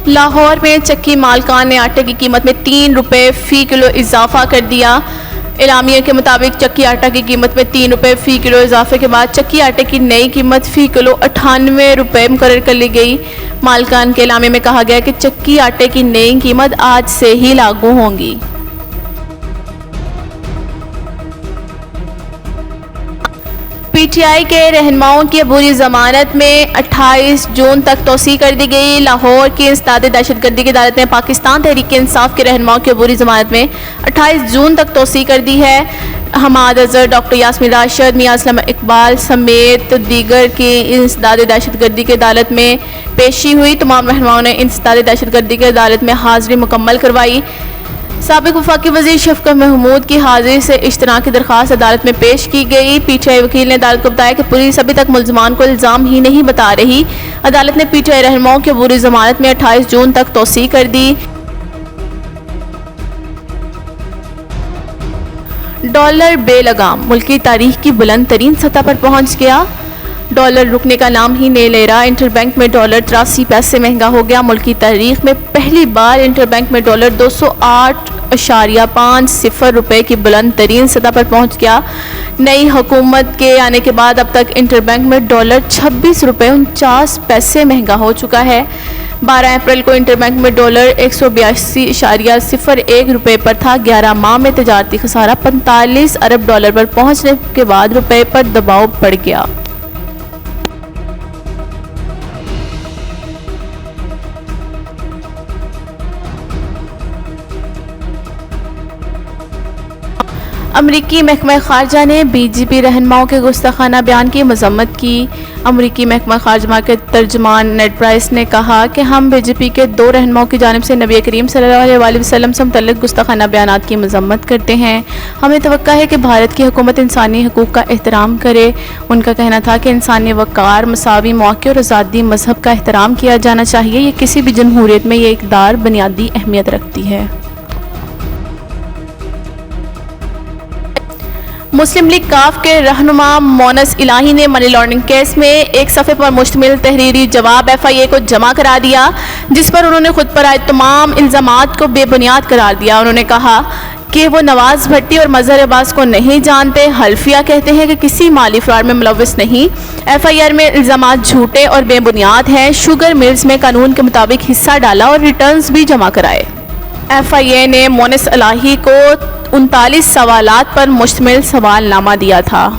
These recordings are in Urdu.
لاہور میں چکی مالکان نے آٹے کی قیمت میں 3 روپے فی کلو اضافہ کر دیا۔ اعلامیہ کے مطابق چکی آٹا کی قیمت میں 3 روپے فی کلو اضافے کے بعد چکی آٹے کی نئی قیمت فی کلو 98 روپے مقرر کر لی گئی۔ مالکان کے اعلامیہ میں کہا گیا کہ چکی آٹے کی نئی قیمت آج سے ہی لاگو ہوں گی۔ پی ٹی آئی کے رہنماؤں کی عبوری ضمانت میں 28 جون تک توسیع کر دی گئی۔ لاہور کی انسداد دہشت گردی کی عدالت نے پاکستان تحریک انصاف کے رہنماؤں کی عبوری ضمانت میں 28 جون تک توسیع کر دی ہے۔ حماد اظہر، ڈاکٹر یاسمین راشد، میاں اسلم اقبال سمیت دیگر کی انسداد دہشت گردی کی عدالت میں پیشی ہوئی۔ تمام رہنماؤں نے انسداد دہشت گردی کی عدالت میں حاضری مکمل کروائی۔ سابق وفاقی وزیر شفقت محمود کی حاضری سے اجتناع کی درخواست عدالت میں پیش کی گئی۔ پی ٹی آئی وکیل نے عدالت کو بتایا کہ پولیس ابھی تک ملزمان کو الزام ہی نہیں بتا رہی۔ عدالت نے پی ٹی آئی رہنماؤں کی عبوری ضمانت میں 28 جون تک توسیع کر دی۔ ڈالر بے لگام ملکی تاریخ کی بلند ترین سطح پر پہنچ گیا۔ ڈالر رکنے کا نام ہی نہیں لے رہا۔ انٹر بینک میں ڈالر 83 پیسے مہنگا ہو گیا۔ ملکی تاریخ میں پہلی بار انٹر بینک میں ڈالر 208.50 روپے کی بلند ترین سطح پر پہنچ گیا۔ نئی حکومت کے آنے کے بعد اب تک انٹر بینک میں ڈالر 26 روپے 49 پیسے مہنگا ہو چکا ہے۔ 12 اپریل کو انٹر بینک میں ڈالر 182.01 روپے پر تھا۔ 11 ماہ میں تجارتی خسارہ 45 ارب ڈالر پر پہنچنے کے بعد روپے پر دباؤ بڑھ گیا۔ امریکی محکمہ خارجہ نے بی جے پی رہنماؤں کے گستاخانہ بیان کی مذمت کی۔ امریکی محکمہ خارجہ کے ترجمان نیڈ پرائس نے کہا کہ ہم بی جے پی کے 2 رہنماؤں کی جانب سے نبی کریم صلی اللہ علیہ وآلہ وسلم سے متعلق گستاخانہ بیانات کی مذمت کرتے ہیں۔ ہمیں توقع ہے کہ بھارت کی حکومت انسانی حقوق کا احترام کرے۔ ان کا کہنا تھا کہ انسانی وقار، مساوی مواقع اور آزادی مذہب کا احترام کیا جانا چاہیے۔ یہ کسی بھی جمہوریت میں یہ اقدار بنیادی اہمیت رکھتی ہے۔ مسلم لیگ کاف کے رہنما مونس الہی نے منی لانڈرنگ کیس میں ایک صفحے پر مشتمل تحریری جواب ایف آئی اے کو جمع کرا دیا، جس پر انہوں نے خود پر عائد تمام الزامات کو بے بنیاد قرار دیا۔ انہوں نے کہا کہ وہ نواز بھٹی اور مظہر عباس کو نہیں جانتے۔ حلفیہ کہتے ہیں کہ کسی مالی فراڈ میں ملوث نہیں۔ ایف آئی آر میں الزامات جھوٹے اور بے بنیاد ہیں۔ شوگر ملز میں قانون کے مطابق حصہ ڈالا اور ریٹرنز بھی جمع کرائے۔ ایف آئی اے نے مونس الہی کو 39 سوالات پر مشتمل سوال نامہ دیا تھا۔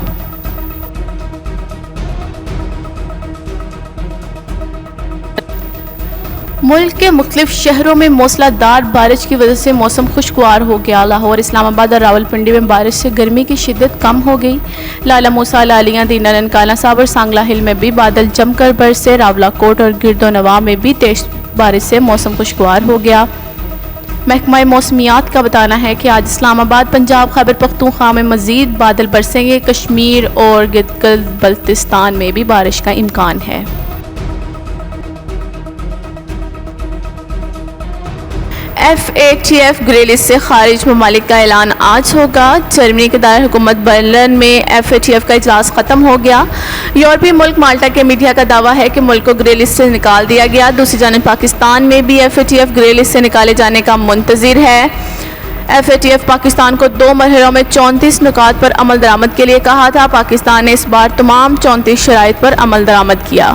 ملک کے مختلف شہروں میں موسلا دھار بارش کی وجہ سے موسم خوشگوار ہو گیا۔ لاہور، اسلام آباد اور راولپنڈی میں بارش سے گرمی کی شدت کم ہو گئی۔ لالا موسیٰ، لالیاں، دینا، ننکانہ صاحب اور سانگلہ ہل میں بھی بادل جم کر برسے۔ راولہ کوٹ اور گرد و نواح میں بھی تیز بارش سے موسم خوشگوار ہو گیا۔ محکمہ موسمیات کا بتانا ہے کہ آج اسلام آباد، پنجاب، خیبر پختونخوا میں مزید بادل برسیں گے۔ کشمیر اور گلگت بلتستان میں بھی بارش کا امکان ہے۔ F A T F grey list سے خارج ممالک کا اعلان آج ہوگا۔ جرمنی کے دار حکومت برلن میں ایف اے ٹی ایف کا اجلاس ختم ہو گیا۔ یورپی ملک مالٹا کے میڈیا کا دعویٰ ہے کہ ملک کو گرے لسٹ سے نکال دیا گیا۔ دوسری جانب پاکستان میں بھی F A T F grey list سے نکالے جانے کا منتظر ہے۔ F A T F Pakistan کو 2 مرحلوں میں 34 نکات پر عمل درآمد کے لیے کہا تھا۔ پاکستان نے اس بار تمام 34 شرائط پر عمل درآمد کیا۔